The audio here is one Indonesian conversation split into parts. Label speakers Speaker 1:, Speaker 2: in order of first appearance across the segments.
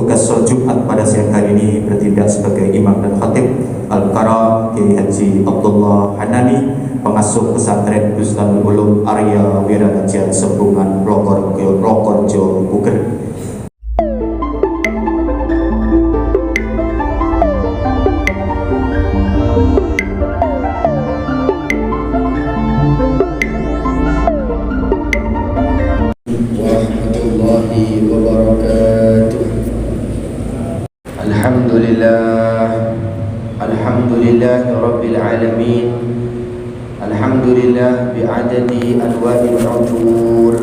Speaker 1: Tugas sholat Jumat pada siang hari ini bertindak sebagai imam dan khatib Al-Karam Kiai Haji Abdullah Hanani, pengasuh pesantren Husnul Ulum Arya Wiraraja Sembungan Lokorjo Buger.
Speaker 2: Warahmatullahi wabarakatuh. Alhamdulillah Rabbil alamin. Alhamdulillah bi'adadi alwa'il ujur.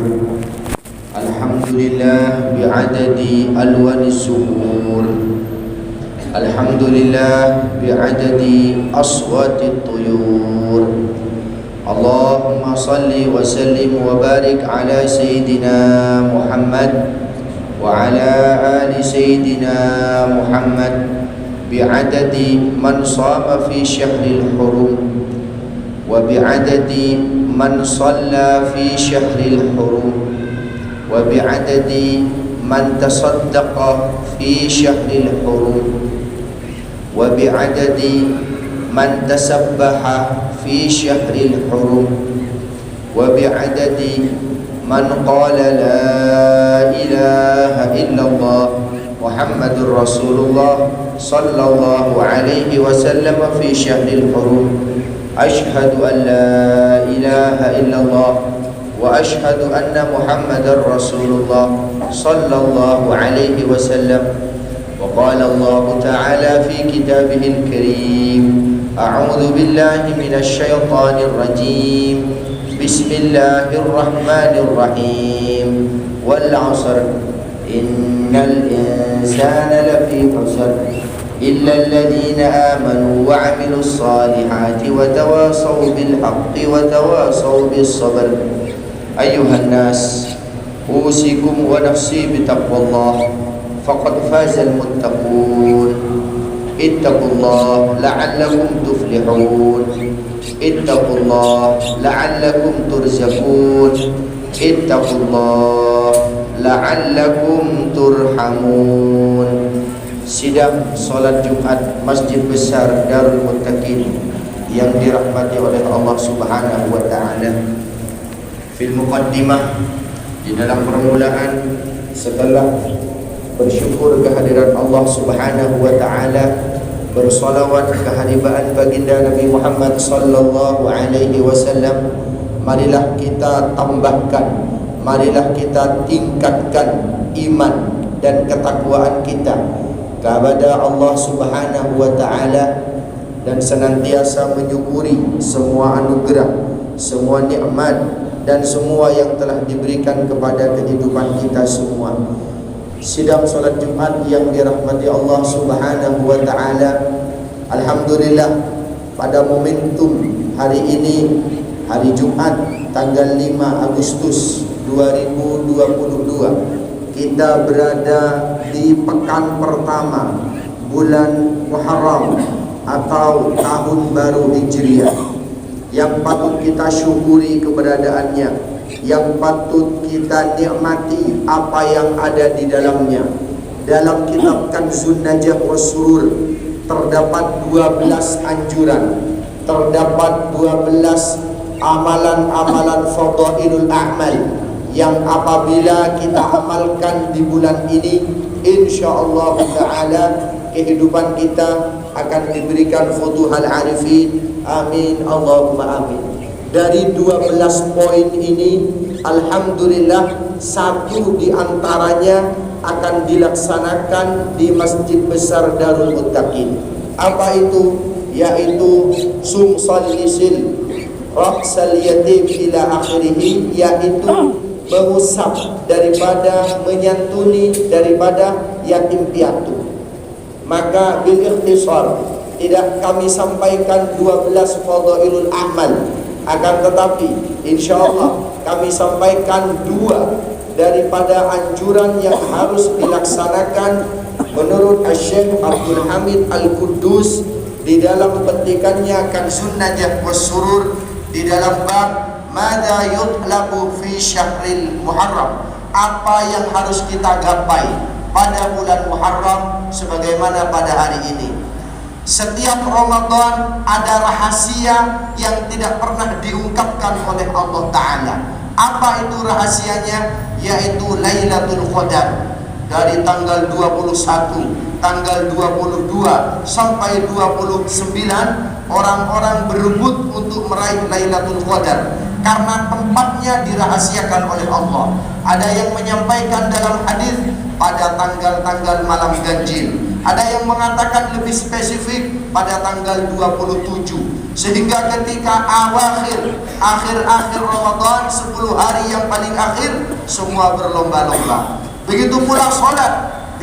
Speaker 2: Alhamdulillah bi'adadi alwanis suhur. Alhamdulillah bi'adadi aswatit tuyur. Allahumma salli wa sallim wa barik ala Sayyidina Muhammad wa ala ali Sayyidina Muhammad bi'adadi man sama fi syahril hurum wa bi'adadi man salla fi syahril hurum wa bi'adadi man tasaddaqa fi syahril hurum wa bi'adadi man tasabbaha fi syahril hurum wa bi'adadi man qala la ilaha illallah Muhammadur Rasulullah sallallahu alaihi wasallam fi syahril hurum. Ashhadu an la ilaha illallah wa ashhadu anna Muhammadar Rasulullah sallallahu alaihi wasallam. Wa qala Allah ta'ala fi kitabihil karim, a'udzu billahi minasy syaithanir rajim. Bismillahirrahmanirrahim. Wal 'asr innal insana lafi khusr illa alladhina amanu wa 'amilus salihati wa tawasaw bil haqqi wa tawasaw bis sabr. Ayyuhan nas, usikum wa nafsi bi taqwallah faqad fazal muttaqun. Ittaqullah la'allakum tuflihun. Ittaqullah la'allakum turzaqun. Ittaqullah la'allakum turhamun. Sidang solat Jumat Masjid Besar Darul Muttaqin yang dirahmati oleh Allah Subhanahu wa taala. Fil muqaddimah, di dalam permulaan, setelah bersyukur kehadiran Allah Subhanahu wa taala, bersolawat kehadiran baginda Nabi Muhammad sallallahu alaihi wasallam, marilah kita tambahkan, marilah kita tingkatkan iman dan ketakwaan kita kepada Allah Subhanahu wa taala, dan senantiasa menyukuri semua anugerah, semua nikmat dan semua yang telah diberikan kepada kehidupan kita semua. Sidang solat Jumat yang dirahmati Allah Subhanahu wa taala, alhamdulillah pada momentum hari ini, hari Jumat tanggal 5 Agustus 2022, kita berada di pekan pertama bulan Muharram atau tahun baru Hijriah, yang patut kita syukuri keberadaannya, yang patut kita nikmati apa yang ada di dalamnya. Dalam kitab Kanzun Najah Wasrur terdapat 12 anjuran, terdapat 12 amalan-amalan fadailul a'mal yang apabila kita amalkan di bulan ini, insyaallah taala kehidupan kita akan diberikan futuhal arifin. Amin Allahumma amin. Dari 12 poin ini, alhamdulillah satu di antaranya akan dilaksanakan di Masjid Besar Darul Muttaqin. Apa itu? Yaitu sumsalisil raksal yatim ila akhirih, yaitu mengusap daripada, menyantuni daripada yatim piatu. Maka bil ikhtisar, tidak kami sampaikan 12 fadailul amal, akan tetapi insyaallah kami sampaikan 2 daripada anjuran yang harus dilaksanakan menurut Syekh Abdul Hamid Al-Quddus di dalam petikannya Kanzun Najah Wasrur di dalam bab Mada yutlabu fi syahril Muharram, apa yang harus kita gapai pada bulan Muharram sebagaimana pada hari ini. Setiap Ramadan ada rahasia yang tidak pernah diungkapkan oleh Allah Ta'ala. Apa itu rahasianya? Yaitu Lailatul Qadar. Dari tanggal 21, tanggal 22 sampai 29 orang-orang berebut untuk meraih Lailatul Qadar karena tempatnya dirahasiakan oleh Allah. Ada yang menyampaikan dalam hadis pada tanggal-tanggal malam ganjil. Ada yang mengatakan lebih spesifik pada tanggal 27. Sehingga ketika akhir Ramadan, 10 hari yang paling akhir, semua berlomba-lomba. Begitu pula sholat.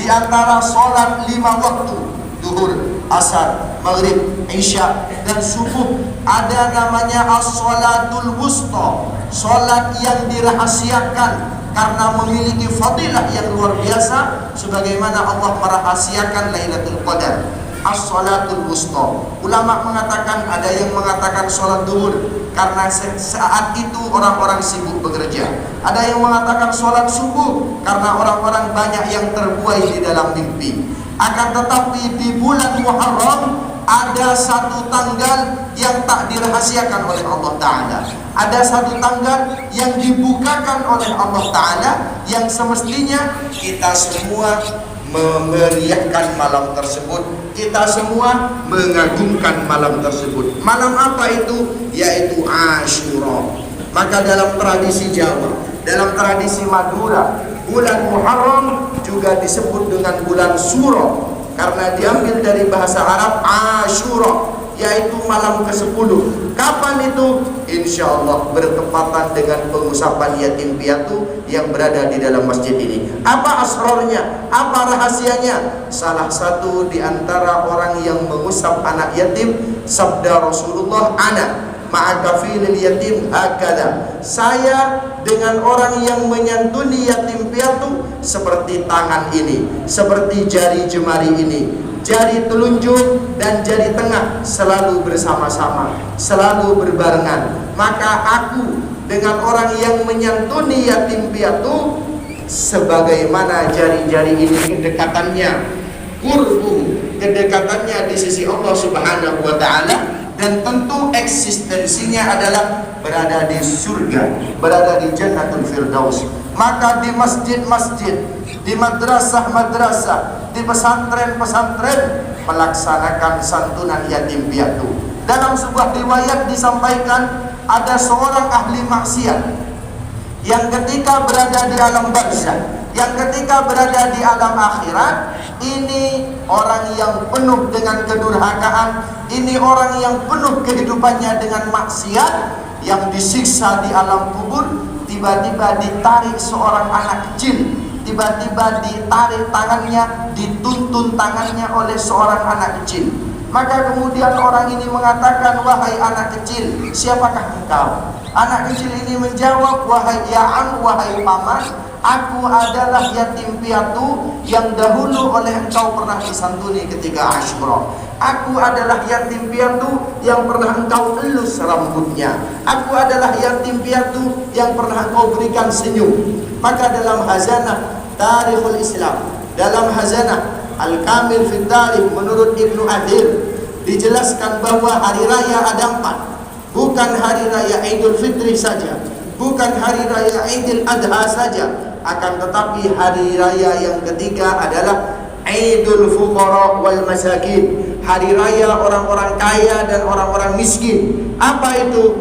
Speaker 2: Di antara sholat 5 waktu, duhur, asar, maghrib, isya, dan subuh, ada namanya as-sholatul wusta, sholat yang dirahasiakan karena memiliki fadilah yang luar biasa, sebagaimana Allah merahasiakan Lailatul Qadar, as-sholatul wusta. Ulama mengatakan, ada yang mengatakan sholat duhur karena saat itu orang-orang sibuk bekerja. Ada yang mengatakan sholat subuh karena orang-orang banyak yang terbuai di dalam mimpi. Akan tetapi di bulan Muharram ada satu tanggal yang tak dirahasiakan oleh Allah Ta'ala. Ada satu tanggal yang dibukakan oleh Allah Ta'ala, yang semestinya kita semua memeriahkan malam tersebut, kita semua mengagungkan malam tersebut. Malam apa itu? Yaitu Asyura. Maka dalam tradisi Jawa, dalam tradisi Madura, bulan Muharram juga disebut dengan bulan Suro karena diambil dari bahasa Arab Asyura, yaitu malam ke-10. Kapan itu? Insya Allah bertepatan dengan pengusapan yatim piatu yang berada di dalam masjid ini. Apa asrornya? Apa rahasianya? Salah satu di antara orang yang mengusap anak yatim, sabda Rasulullah, ana ma'akafilil yatim hakada. Saya dengan orang yang menyantuni yatim piatu seperti tangan ini, seperti jari jemari ini. Jari telunjuk dan jari tengah selalu bersama-sama, selalu berbarengan. Maka aku dengan orang yang menyantuni yatim piatu sebagaimana jari-jari ini kedekatannya, qurbu, kedekatannya di sisi Allah Subhanahu wa Ta'ala, dan tentu eksistensinya adalah berada di surga, berada di Jannatul Firdaus. Maka di masjid-masjid, di madrasah-madrasah, di pesantren-pesantren melaksanakan santunan yatim piatu. Dalam sebuah riwayat disampaikan ada seorang ahli maksiat yang ketika berada di alam barzah, yang ketika berada di alam akhirat, ini orang yang penuh dengan kedurhakaan, ini orang yang penuh kehidupannya dengan maksiat, yang disiksa di alam kubur. Tiba-tiba ditarik seorang anak kecil, tiba-tiba ditarik tangannya, dituntun tangannya oleh seorang anak kecil. Maka kemudian orang ini mengatakan, wahai anak kecil, siapakah engkau? Anak kecil ini menjawab, wahai ya'am, wahai paman, aku adalah yatim piatu yang dahulu oleh engkau pernah disantuni ketika Asyura. Aku adalah yatim piatu yang pernah engkau elus rambutnya. Aku adalah yatim piatu yang pernah engkau berikan senyum. Maka dalam hazanah Tarikhul Islam, dalam hazanah Al-Kamil fi Tarikh menurut Ibnu Adhir, dijelaskan bahwa hari raya ada 4. Bukan hari raya Idul Fitri saja, bukan hari raya Idul Adha saja, akan tetapi hari raya yang ketiga adalah Idul Fuqara wal Masakin, hari raya orang-orang kaya dan orang-orang miskin. Apa itu?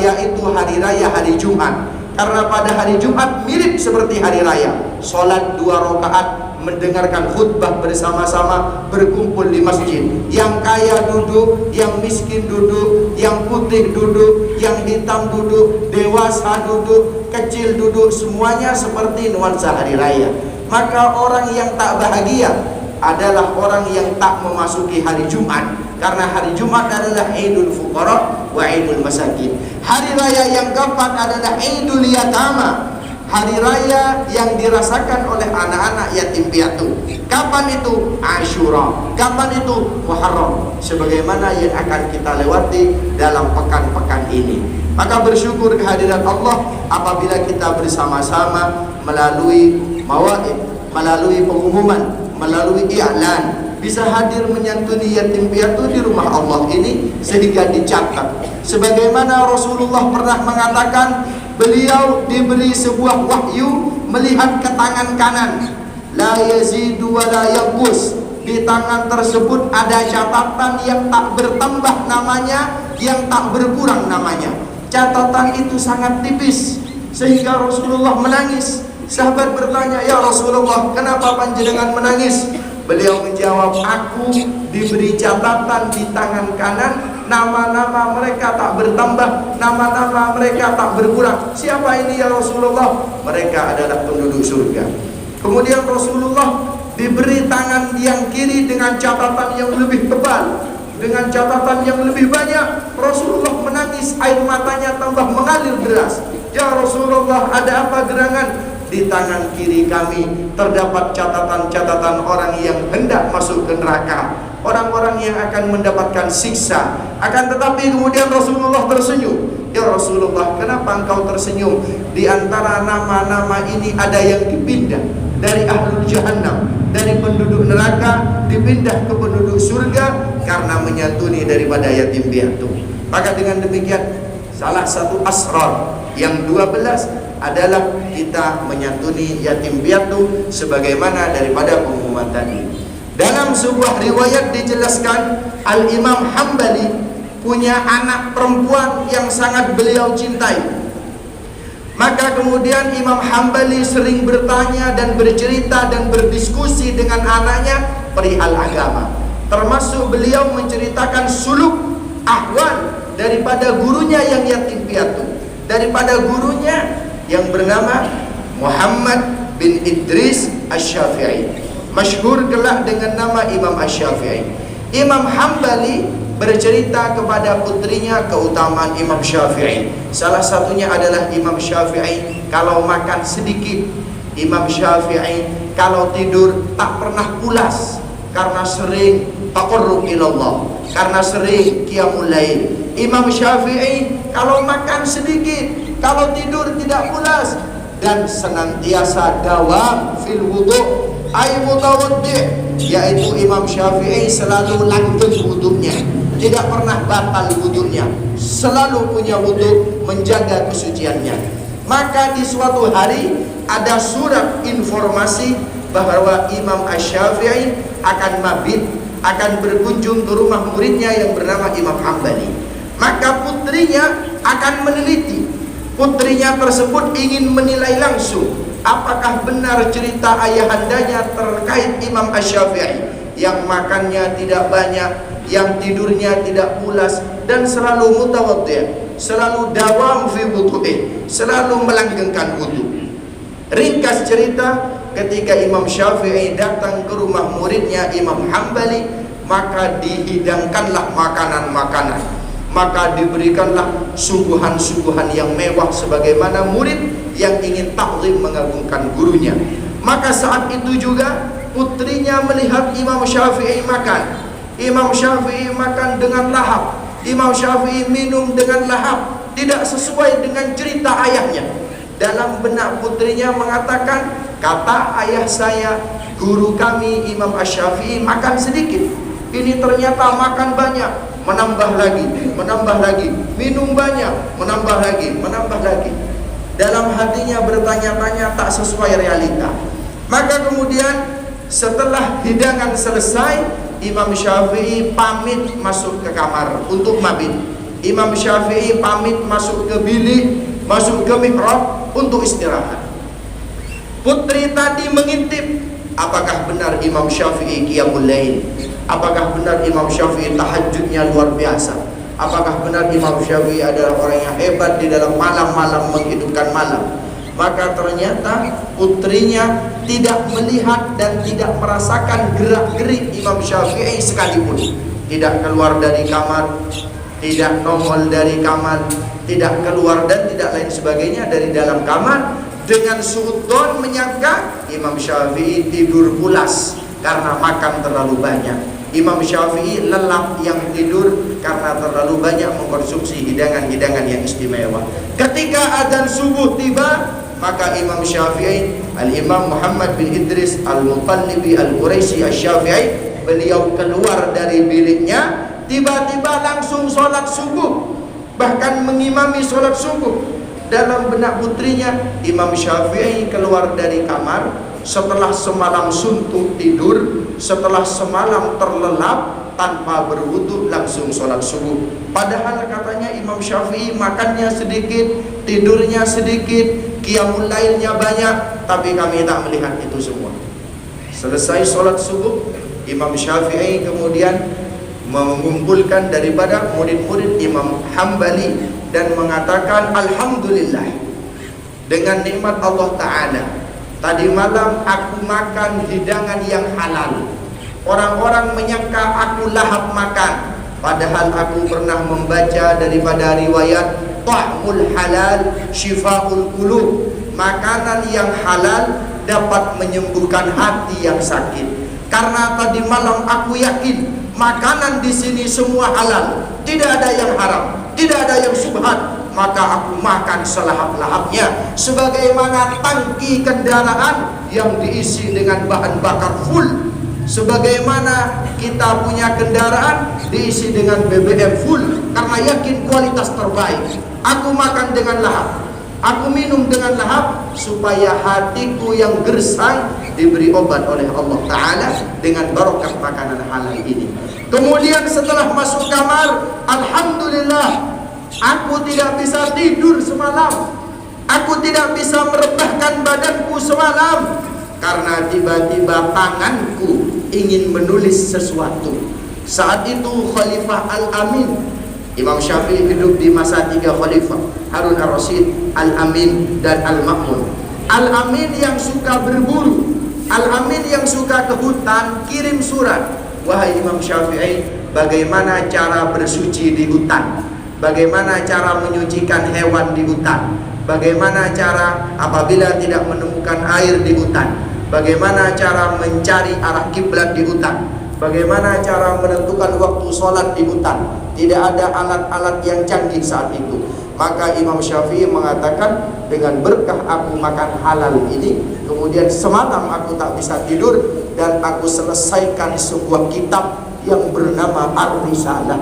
Speaker 2: Yaitu hari raya hari Jumat. Karena pada hari Jumat mirip seperti hari raya, sholat 2 rakaat, mendengarkan khutbah bersama-sama, berkumpul di masjid. Yang kaya duduk, yang miskin duduk, yang putih duduk, yang hitam duduk, dewasa duduk, kecil duduk, semuanya seperti nuansa hari raya. Maka orang yang tak bahagia adalah orang yang tak memasuki hari Jumat, karena hari Jumat adalah Idul Fuqara wa Idul Masakin. Hari raya yang keempat adalah Idul Yatama, hari raya yang dirasakan oleh anak-anak yatim piatu. Kapan itu? Asyura. Kapan itu? Muharram. Sebagaimana yang akan kita lewati dalam pekan-pekan ini. Maka bersyukur kehadiran Allah apabila kita bersama-sama melalui mawaid, melalui pengumuman, melalui i'lan, bisa hadir menyantuni yatim piatu di rumah Allah ini sehingga dicatat. Sebagaimana Rasulullah pernah mengatakan, beliau diberi sebuah wahyu melihat ke tangan kanan, la yazidu wa la yanqus. Di tangan tersebut ada catatan yang tak bertambah namanya, yang tak berkurang namanya. Catatan itu sangat tipis sehingga Rasulullah menangis. Sahabat bertanya, ya Rasulullah, kenapa panjenengan menangis? Beliau menjawab, aku diberi catatan di tangan kanan, nama-nama mereka tak bertambah, nama-nama mereka tak berkurang. Siapa ini ya Rasulullah? Mereka adalah penduduk surga. Kemudian Rasulullah diberi tangan yang kiri dengan catatan yang lebih tebal, dengan catatan yang lebih banyak. Rasulullah menangis, air matanya tambah mengalir deras. Ya Rasulullah, ada apa gerangan? Di tangan kiri kami terdapat catatan-catatan orang yang hendak masuk ke neraka, orang-orang yang akan mendapatkan siksa. Akan tetapi kemudian Rasulullah tersenyum. Ya Rasulullah, kenapa engkau tersenyum? Di antara nama-nama ini ada yang dipindah dari ahlul jahannam, dari penduduk neraka dipindah ke penduduk surga karena menyantuni daripada yatim piatu. Maka dengan demikian, salah satu asrar yang 12 adalah kita menyantuni yatim piatu sebagaimana daripada pengumuman tadi. Dalam sebuah riwayat dijelaskan, Al-Imam Hambali punya anak perempuan yang sangat beliau cintai. Maka kemudian Imam Hambali sering bertanya dan bercerita dan berdiskusi dengan anaknya perihal agama. Termasuk beliau menceritakan suluk ahwal daripada gurunya yang yatim piatu, daripada gurunya yang bernama Muhammad bin Idris Asy-Syafi'i, masyhur kelak dengan nama Imam Asy-Syafi'i. Imam Hambali bercerita kepada putrinya keutamaan Imam Syafi'i. Salah satunya adalah Imam Syafi'i kalau makan sedikit, Imam Syafi'i kalau tidur tak pernah pulas karena sering taqarrub ilallah, karena sering qiyamul lail. Imam Syafi'i kalau makan sedikit, kalau tidur tidak pulas, dan senantiasa dawam fil wudu ay mutawaddi, yaitu Imam Syafi'i selalu langgeng wudunya, tidak pernah batal wudunya, selalu punya wudu, menjaga kesuciannya. Maka di suatu hari ada surat informasi bahwa Imam Asy-Syafi'i akan mabit, akan berkunjung ke rumah muridnya yang bernama Imam Hambali. Maka putrinya akan meneliti. Putrinya tersebut ingin menilai langsung apakah benar cerita ayahandanya terkait Imam Asy-Syafi'i yang makannya tidak banyak, yang tidurnya tidak pulas, dan selalu mutawaddi', selalu dawam fi wudu'i, selalu melanggengkan wudu. Ringkas cerita, ketika Imam Syafi'i datang ke rumah muridnya Imam Hambali, maka dihidangkanlah makanan-makanan, maka diberikanlah suguhan-suguhan yang mewah sebagaimana murid yang ingin ta'zim mengagungkan gurunya. Maka saat itu juga putrinya melihat Imam Syafi'i makan. Imam Syafi'i makan dengan lahap, Imam Syafi'i minum dengan lahap, tidak sesuai dengan cerita ayahnya. Dalam benak putrinya mengatakan, kata ayah saya, guru kami Imam Asy-Syafi'i makan sedikit, ini ternyata makan banyak, menambah lagi, minum banyak, menambah lagi. Dalam hatinya bertanya-tanya, tak sesuai realita. Maka kemudian setelah hidangan selesai, Imam Syafi'i pamit masuk ke kamar untuk mabit. Imam Syafi'i pamit masuk ke bilik, masuk ke mihrab untuk istirahat. Putri tadi mengintip, apakah benar Imam Syafi'i qiyamul lail? Apakah benar Imam Syafi'i tahajudnya luar biasa? Apakah benar Imam Syafi'i adalah orang yang hebat di dalam malam-malam menghidupkan malam? Maka ternyata putrinya tidak melihat dan tidak merasakan gerak-gerik Imam Syafi'i sekalipun. Tidak keluar dari kamar, tidak nongol dari kamar, tidak keluar dan tidak lain sebagainya dari dalam kamar, dengan suudzon menyangka Imam Syafi'i tidur pulas karena makan terlalu banyak. Imam Syafi'i lelap yang tidur karena terlalu banyak mengkonsumsi hidangan-hidangan yang istimewa. Ketika adzan subuh tiba, Maka Imam Syafi'i, Al-Imam Muhammad bin Idris Al-Mutallibi Al-Quraisy Asy-Syafi'i, beliau keluar dari biliknya, tiba-tiba langsung sholat subuh, bahkan mengimami sholat subuh. Dalam benak putrinya, Imam Syafi'i keluar dari kamar setelah semalam suntuk tidur, setelah semalam terlelap tanpa berwudu, langsung sholat subuh. Padahal katanya Imam Syafi'i makannya sedikit, tidurnya sedikit, qiyamul lailnya banyak, tapi kami tak melihat itu semua. Selesai sholat subuh, Imam Syafi'i kemudian mengumpulkan daripada murid-murid Imam Hambali dan mengatakan, alhamdulillah, dengan nikmat Allah Ta'ala, tadi malam aku makan hidangan yang halal. Orang-orang menyangka aku lahap makan, padahal aku pernah membaca daripada riwayat ta'mul halal syifaul qulub, makanan yang halal dapat menyembuhkan hati yang sakit. Karena tadi malam aku yakin makanan di sini semua halal, tidak ada yang haram, tidak ada yang syubhat, maka aku makan selahap-lahapnya. Sebagaimana tangki kendaraan yang diisi dengan bahan bakar full, sebagaimana kita punya kendaraan diisi dengan BBM full karena yakin kualitas terbaik. Aku makan dengan lahap, aku minum dengan lahap, supaya hatiku yang gersang diberi obat oleh Allah Ta'ala dengan barokah makanan halal ini. Kemudian setelah masuk kamar, alhamdulillah, aku tidak bisa tidur semalam, aku tidak bisa merebahkan badanku semalam, karena tiba-tiba tanganku ingin menulis sesuatu. Saat itu Khalifah Al-Amin, Imam Syafi'i hidup di masa 3 khalifah, Harun Ar-Rasyid, Al-Amin, dan Al-Ma'mun. Al-Amin yang suka berburu, Al-Amin yang suka ke hutan, kirim surat, wahai Imam Syafi'i, bagaimana cara bersuci di hutan, bagaimana cara menyucikan hewan di hutan, bagaimana cara apabila tidak menemukan air di hutan, bagaimana cara mencari arah kiblat di hutan, bagaimana cara menentukan waktu sholat di hutan. Tidak ada alat-alat yang canggih saat itu. Maka Imam Syafi'i mengatakan, dengan berkah aku makan halal ini, kemudian semalam aku tak bisa tidur, dan aku selesaikan sebuah kitab yang bernama Ar-Risalah.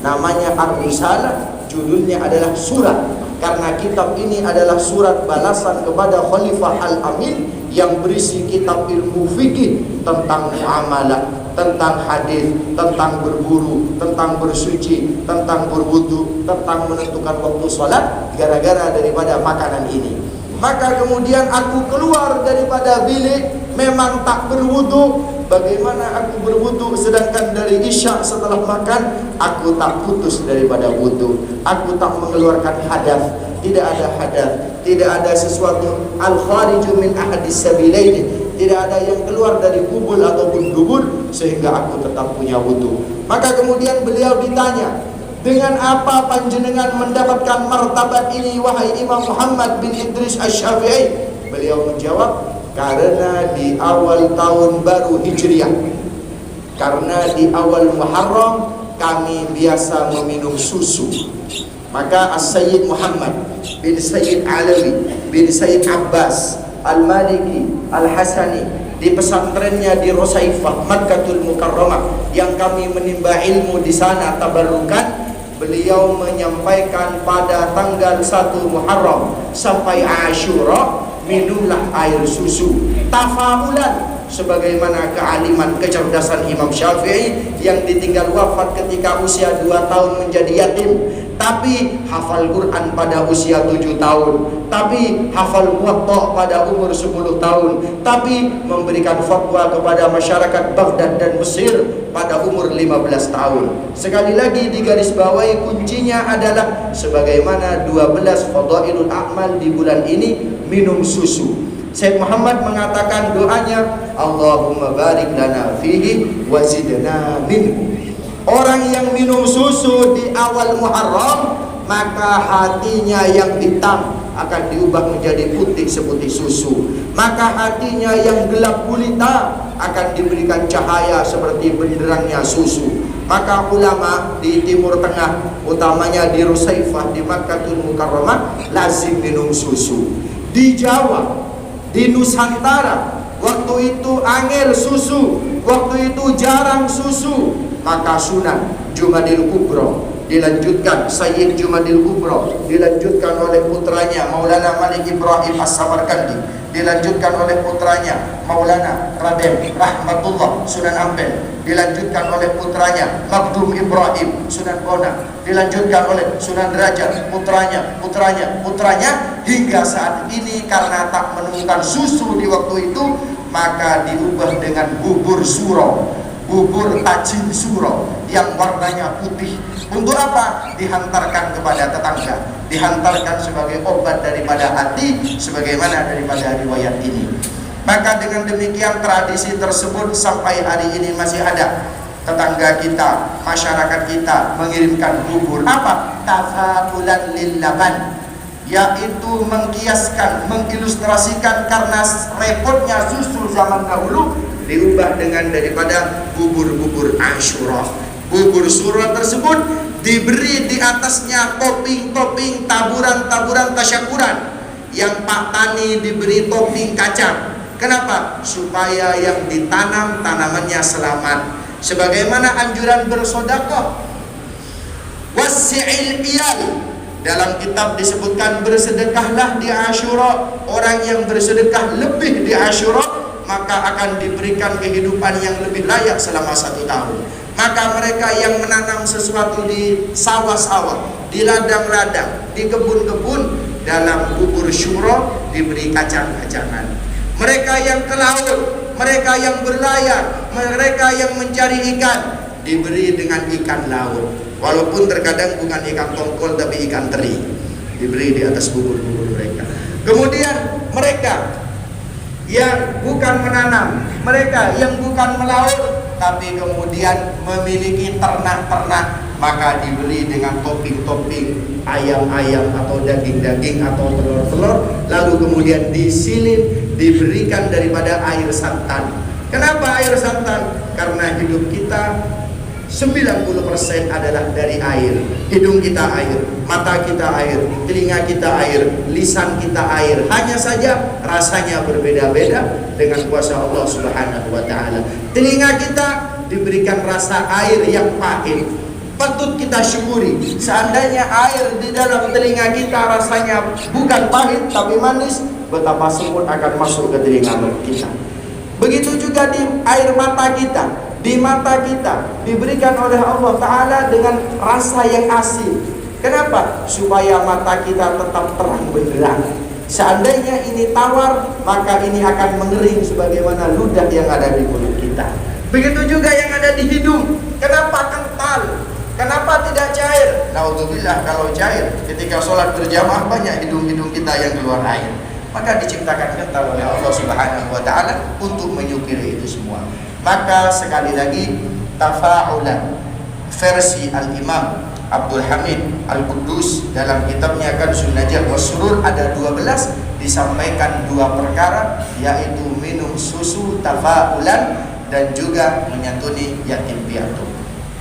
Speaker 2: Namanya Ar-Risalah, judulnya adalah surat, karena kitab ini adalah surat balasan kepada Khalifah Al-Amin yang berisi kitab ilmu fikih tentang muamalah, tentang hadis, tentang berburu, tentang bersuci, tentang berwudu, tentang menentukan waktu sholat, gara-gara daripada makanan ini. Maka kemudian aku keluar daripada bilik, memang tak berwudu. Bagaimana aku berwudu sedangkan dari isya setelah makan aku tak putus daripada wudu, aku tak mengeluarkan hadas, tidak ada hadas, tidak ada sesuatu al-khariju min ahadis sabilaini, tidak ada yang keluar dari kubul ataupun dubur, sehingga aku tetap punya wudu. Maka kemudian beliau ditanya, dengan apa panjenengan mendapatkan martabat ini wahai Imam Muhammad bin Idris Asy-Syafi'i? Beliau menjawab, karena di awal tahun baru Hijriah, karena di awal Muharram kami biasa meminum susu. Maka As-Sayyid Muhammad bin Sayyid Alawi bin Sayyid Abbas Al-Maliki Al-Hasani di pesantrennya di Rosaifah, Makkatul Mukarramah, yang kami menimba ilmu di sana tabarrukan, beliau menyampaikan pada tanggal 1 Muharram sampai Asyura minumlah air susu, tafahulan, sebagaimana kealiman kecerdasan Imam Syafi'i yang ditinggal wafat ketika usia 2 tahun menjadi yatim, tapi hafal Quran pada usia 7 tahun, tapi hafal Muwatta pada umur 10 tahun, tapi memberikan fatwa kepada masyarakat Baghdad dan Mesir pada umur 15 tahun. Sekali lagi digarisbawahi, kuncinya adalah sebagaimana 12 fadailul a'mal di bulan ini, minum susu. Syekh Muhammad mengatakan doanya, Allahumma barik lana fihi wa zidna minhu. Orang yang minum susu di awal Muharram, maka hatinya yang hitam akan diubah menjadi putih seperti susu, maka hatinya yang gelap gulita akan diberikan cahaya seperti benderangnya susu. Maka ulama di Timur Tengah, utamanya di Rusaifah, di Makkatul Mukarramah, lazim minum susu. di Jawa, di Nusantara, waktu itu angel susu, waktu itu jarang susu, maka Sunan Jumadil Kubro dilanjutkan, Sayyid Jumadil Kubro dilanjutkan oleh putranya Maulana Malik Ibrahim As-Samarkandi, dilanjutkan oleh putranya Maulana Raden Rahmatullah Sunan Ampel, dilanjutkan oleh putranya Makdum Ibrahim Sunan Bona, dilanjutkan oleh Sunan Derajat, putranya hingga saat ini. Karena tak menemukan susu di waktu itu, maka diubah dengan bubur suro, bubur tajin suro yang warnanya putih. Untuk apa? Dihantarkan kepada tetangga, dihantarkan sebagai obat daripada hati, sebagaimana daripada riwayat ini. Maka dengan demikian tradisi tersebut sampai hari ini masih ada. Tetangga kita, masyarakat kita mengirimkan bubur apa? Tafaulan lil laban, yaitu mengkiaskan, mengilustrasikan karena repotnya susu zaman dahulu, diubah dengan daripada bubur-bubur Asyura. Bubur surah tersebut diberi di atasnya topping-topping, taburan-taburan tasyakuran. Yang Pak Tani diberi topping kacang. Kenapa? Supaya yang ditanam tanamannya selamat. Sebagaimana anjuran bersedekah. Wasi'il iyal. Dalam kitab disebutkan bersedekahlah di Asyura. Orang yang bersedekah lebih di Asyura, maka akan diberikan kehidupan yang lebih layak selama 1 tahun. Maka mereka yang menanam sesuatu di sawah-sawah, di ladang-ladang, di kebun-kebun, dalam bubur syuro diberi kacang-kacangan. Mereka yang ke laut, mereka yang berlayar, mereka yang mencari ikan, diberi dengan ikan laut. Walaupun terkadang bukan ikan tongkol tapi ikan teri, diberi di atas bubur-bubur mereka. Kemudian mereka yang bukan menanam, mereka yang bukan melaut, tapi kemudian memiliki ternak-ternak, maka diberi dengan topping-topping ayam-ayam atau daging-daging atau telur-telur, lalu kemudian disilin, diberikan daripada air santan. Kenapa air santan? Karena hidup kita 90% adalah dari air. Hidung kita air, mata kita air, telinga kita air, lisan kita air. Hanya saja rasanya berbeda-beda dengan kuasa Allah Subhanahu wa taala. Telinga kita diberikan rasa air yang pahit. Patut kita syukuri. Seandainya air di dalam telinga kita rasanya bukan pahit tapi manis, betapa semut akan masuk ke telinga kita. Begitu juga di air mata kita. Di mata kita diberikan oleh Allah Ta'ala dengan rasa yang asin. Kenapa? Supaya mata kita tetap terang benderang. Seandainya ini tawar, maka ini akan mengering sebagaimana ludah yang ada di mulut kita. Begitu juga yang ada di hidung. Kenapa kental? Kenapa tidak cair? Naudzubillah, kalau cair ketika sholat berjamaah banyak hidung-hidung kita yang keluar air. Maka diciptakan kental oleh Allah Subhanahu wa taala untuk menyukiri itu semua. Maka sekali lagi, tafa'ulan versi Al-Imam Abdul Hamid Al-Quddus dalam kitabnya Kanzun Najah wa Surur ada 12, disampaikan 2 perkara, yaitu minum susu tafa'ulan dan juga menyantuni yatim piatu.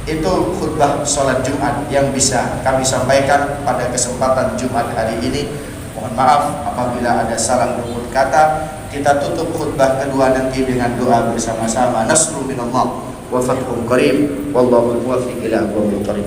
Speaker 2: Itu khutbah sholat Jumat yang bisa kami sampaikan pada kesempatan Jumat hari ini. Mohon maaf apabila ada salah berukur kata. Kita tutup khutbah kedua nanti dengan doa bersama-sama. Nasru minallah wa fathun qarib, wallahu muwaffiq ila aqwamil thoriq.